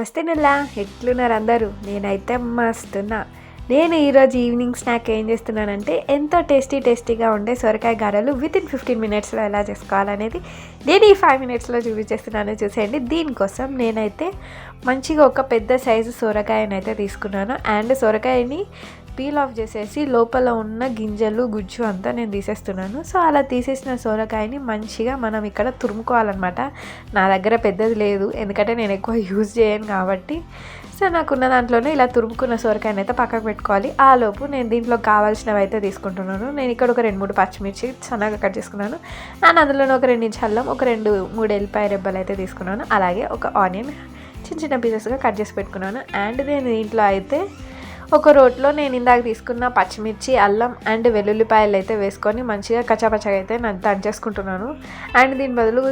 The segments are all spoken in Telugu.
నమస్తే నల్లా, ఎట్లున్నారు అందరూ? నేనైతే మస్తున్నా. నేను ఈరోజు ఈవినింగ్ స్నాక్ ఏం చేస్తున్నానంటే ఎంతో టేస్టీగా ఉండే సొరకాయ గారెలు వితిన్ 15 మినిట్స్లో ఎలా చేసుకోవాలనేది నేను ఈ 5 మినిట్స్లో చూపించేస్తున్నాను. చూసేయండి. దీనికోసం నేనైతే మంచిగా ఒక పెద్ద సైజు సొరకాయనైతే తీసుకున్నాను. అండ్ సొరకాయని పీల్ ఆఫ్ చేసేసి లోపల ఉన్న గింజలు గుజ్జు అంతా నేను తీసేస్తున్నాను. సో అలా తీసేసిన సొరకాయని మంచిగా మనం ఇక్కడ తురుముకోవాలన్నమాట. నా దగ్గర పెద్దది లేదు, ఎందుకంటే నేను ఎక్కువ యూజ్ చేయను కాబట్టి. సో నాకున్న దాంట్లోనే ఇలా తురుముకున్న సొరకాయని అయితే పక్కకు పెట్టుకోవాలి. ఆ లోపు నేను దీంట్లో కావాల్సినవి అయితే తీసుకుంటున్నాను. నేను ఇక్కడ ఒక 2-3 పచ్చిమిర్చి సన్నగా కట్ చేసుకున్నాను. నేను అందులోనే ఒక 2 ఇంచు అల్లం, ఒక 2-3 ఎల్లిపాయ రెబ్బలు అయితే తీసుకున్నాను. అలాగే ఒక ఆనియన్ చిన్న పీసెస్గా కట్ చేసి పెట్టుకున్నాను. అండ్ నేను దీంట్లో అయితే ఒక రోట్లో నేను ఇందాక తీసుకున్న పచ్చిమిర్చి, అల్లం అండ్ వెల్లుల్లిపాయలు అయితే వేసుకొని మంచిగా కచ్చాపచ్చగా అయితే నేను దంచేసుకుంటున్నాను. అండ్ దీని బదులు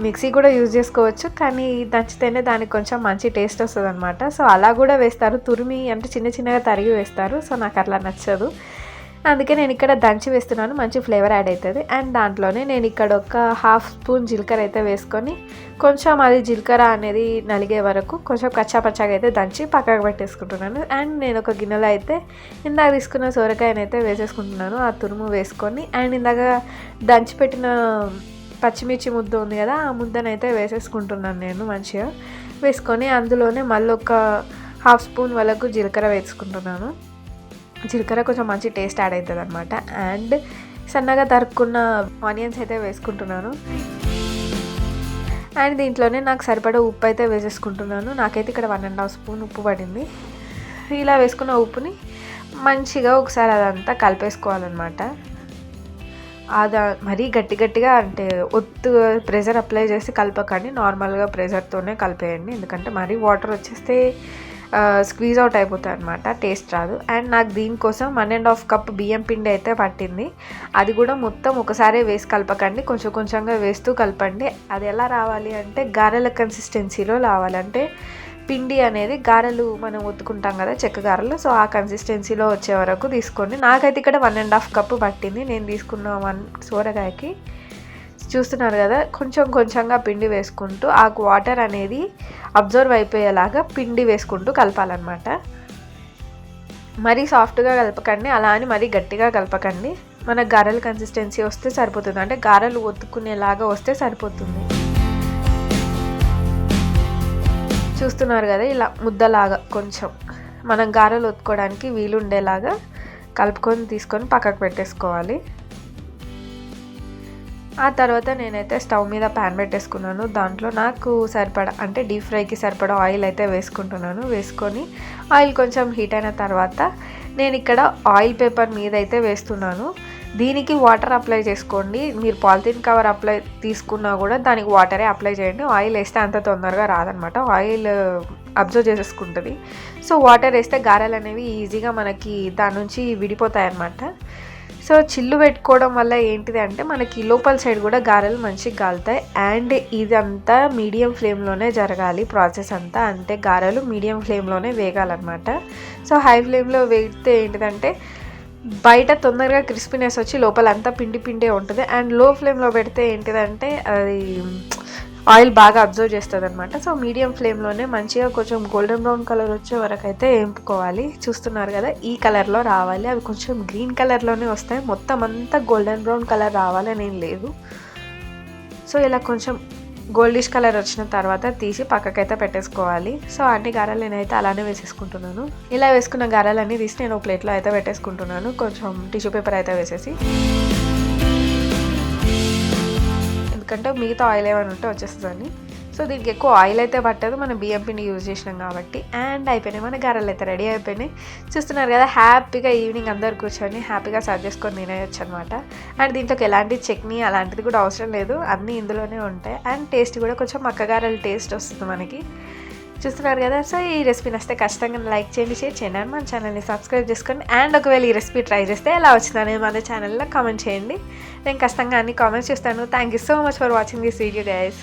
మిక్సీ కూడా యూజ్ చేసుకోవచ్చు, కానీ దంచితేనే దానికి కొంచెం మంచి టేస్ట్ వస్తుంది అనమాట. సో అలా కూడా వేస్తారు, తురిమి అంటే చిన్నగా తరిగి వేస్తారు. సో నాకు అట్లా నచ్చదు, అందుకే నేను ఇక్కడ దంచి వేస్తున్నాను. మంచి ఫ్లేవర్ యాడ్ అవుతుంది. అండ్ దాంట్లోనే నేను ఇక్కడ ఒక 1/2 స్పూన్ జీలకర్ర అయితే వేసుకొని కొంచెం అది జీలకర్ర అనేది నలిగే వరకు కొంచెం కచ్చాపచ్చాగా అయితే దంచి పక్కకు పెట్టేసుకుంటున్నాను. అండ్ నేను ఒక గిన్నెలో అయితే ఇందాక తీసుకున్న సొరకాయని అయితే వేసేసుకుంటున్నాను. ఆ తురుము వేసుకొని అండ్ ఇందాక దంచి పెట్టిన పచ్చిమిర్చి ముద్ద ఉంది కదా, ఆ ముద్దనైతే వేసేసుకుంటున్నాను నేను. మంచిగా వేసుకొని అందులోనే మళ్ళీ ఒక 1/2 స్పూన్ వరకు జీలకర్ర వేసుకుంటున్నాను. జీలకర్ర కొంచెం మంచి టేస్ట్ యాడ్ అవుతుంది అనమాట. అండ్ సన్నగా తరుక్కున్న ఆనియన్స్ అయితే వేసుకుంటున్నాను. అండ్ దీంట్లోనే నాకు సరిపడా ఉప్పు అయితే వేసేసుకుంటున్నాను. నాకైతే ఇక్కడ 1.5 స్పూన్ ఉప్పు పడింది. ఇలా వేసుకున్న ఉప్పుని మంచిగా ఒకసారి అదంతా కలిపేసుకోవాలన్నమాట. అది మరీ గట్టిగా అంటే ప్రెషర్ అప్లై చేసి కలపకండి, నార్మల్గా ప్రెషర్తోనే కలిపేయండి. ఎందుకంటే మరీ వాటర్ వచ్చేస్తే స్క్వీజ్ అవుట్ అయిపోతాయి అనమాట, టేస్ట్ రాదు. అండ్ నాకు దీనికోసం 1.5 కప్ బియ్యం పిండి అయితే పట్టింది. అది కూడా మొత్తం ఒకసారి వేసి కలపకండి, కొంచెంగా వేస్తూ కలపండి. అది ఎలా రావాలి అంటే గారెల కన్సిస్టెన్సీలో రావాలి. అంటే పిండి అనేది గారెలు మనం ఒత్తుకుంటాం కదా, చెక్క గారెలు, సో ఆ కన్సిస్టెన్సీలో వచ్చే వరకు తీసుకోండి. నాకైతే ఇక్కడ 1.5 కప్పు పట్టింది నేను తీసుకున్న 1 సొరకాయకి. చూస్తున్నారు కదా, కొంచెంగా పిండి వేసుకుంటూ ఆ వాటర్ అనేది అబ్జర్వ్ అయిపోయేలాగా పిండి వేసుకుంటూ కలపాలన్నమాట. మరీ సాఫ్ట్గా కలపకండి, అలా అని మరీ గట్టిగా కలపకండి. మన గారెల కన్సిస్టెన్సీ వస్తే సరిపోతుంది, అంటే గారెలు ఒత్తుకునేలాగా వస్తే సరిపోతుంది. చూస్తున్నారు కదా, ఇలా ముద్దలాగా కొంచెం మనం గారెలు ఒత్తుకోవడానికి వీలుండేలాగా కలుపుకొని తీసుకొని పక్కకు పెట్టేసుకోవాలి. ఆ తర్వాత నేనైతే స్టవ్ మీద ప్యాన్ పెట్టేసుకున్నాను. దాంట్లో నాకు సరిపడా అంటే డీప్ ఫ్రైకి సరిపడా ఆయిల్ అయితే వేసుకుంటున్నాను. వేసుకొని ఆయిల్ కొంచెం హీట్ అయిన తర్వాత నేను ఇక్కడ ఆయిల్ పేపర్ మీద అయితే వేస్తున్నాను. దీనికి వాటర్ అప్లై చేసుకోండి. మీరు పాలిథిన్ కవర్ తీసుకున్నా కూడా దానికి వాటరే అప్లై చేయండి. ఆయిల్ వేస్తే అంత తొందరగా రాదనమాట, ఆయిల్ అబ్జర్వ్ చేసేసుకుంటుంది. సో వాటర్ వేస్తే గారెలు అనేవి ఈజీగా మనకి దాని నుంచి విడిపోతాయి అన్నమాట. సో చిల్లు పెట్టుకోవడం వల్ల ఏంటిది అంటే మనకి లోపల సైడ్ కూడా గారెలు మంచిగా కాలుతాయి. అండ్ ఇదంతా మీడియం ఫ్లేమ్లోనే జరగాలి ప్రాసెస్ అంతా, అంటే గారెలు మీడియం ఫ్లేమ్లోనే వేగాలన్నమాట. సో హై ఫ్లేమ్లో వేగితే ఏంటిదంటే బయట తొందరగా క్రిస్పీనెస్ వచ్చి లోపల అంతా పిండి ఉంటుంది. అండ్ లో ఫ్లేమ్లో పెడితే ఏంటిదంటే అది ఆయిల్ బాగా అబ్జర్వ్ చేస్తుంది అనమాట. సో మీడియం ఫ్లేమ్లోనే మంచిగా కొంచెం గోల్డెన్ బ్రౌన్ కలర్ వచ్చే వరకు అయితే వేపుకోవాలి. చూస్తున్నారు కదా, ఈ కలర్లో రావాలి. అవి కొంచెం గ్రీన్ కలర్లోనే వస్తాయి, మొత్తం అంతా గోల్డెన్ బ్రౌన్ కలర్ రావాలని ఏం లేదు. సో ఇలా కొంచెం గోల్డిష్ కలర్ వచ్చిన తర్వాత తీసి పక్కకైతే పెట్టేసుకోవాలి. సో అన్ని గారెలు నేనైతే అలానే వేసేసుకుంటున్నాను. ఇలా వేసుకున్న గారెలన్నీ తీసి నేను ఒక ప్లేట్లో అయితే పెట్టేసుకుంటున్నాను, కొంచెం టిష్యూ పేపర్ అయితే వేసేసి. ఎందుకంటే మిగతా ఆయిల్ ఏమైనా ఉంటే వచ్చేస్తుందని. సో దీనికి ఎక్కువ ఆయిల్ అయితే పట్టదు, మనం బియ్యం పిండి యూజ్ చేసినాం కాబట్టి. అండ్ అయిపోయినాయి, మన గారెలు అయితే రెడీ అయిపోయినాయి. చూస్తున్నారు కదా, హ్యాపీగా ఈవినింగ్ అందరు కూర్చొని హ్యాపీగా సర్వ్ చేసుకొని తినేయచ్చు అనమాట. అండ్ దీంట్లోకి ఎలాంటి చట్నీ అలాంటిది కూడా అవసరం లేదు, అన్నీ ఇందులోనే ఉంటాయి. అండ్ టేస్ట్ కూడా కొంచెం మక్కగారెల టేస్ట్ వస్తుంది మనకి. చూస్తున్నారు కదా, సో ఈ రెసిపీ నచ్చితే ఖచ్చితంగా లైక్ చేయండి, షేర్ చేయండి, అండ్ మన ఛానల్ని సబ్స్క్రైబ్ చేసుకోండి. అండ్ ఒకవేళ ఈ రెసిపీ ట్రై చేస్తే ఎలా వచ్చిందని మన ఛానల్లో కామెంట్ చేయండి. నేను ఖచ్చితంగా అన్ని కామెంట్స్ చూస్తాను. Thank you so much for watching this video guys.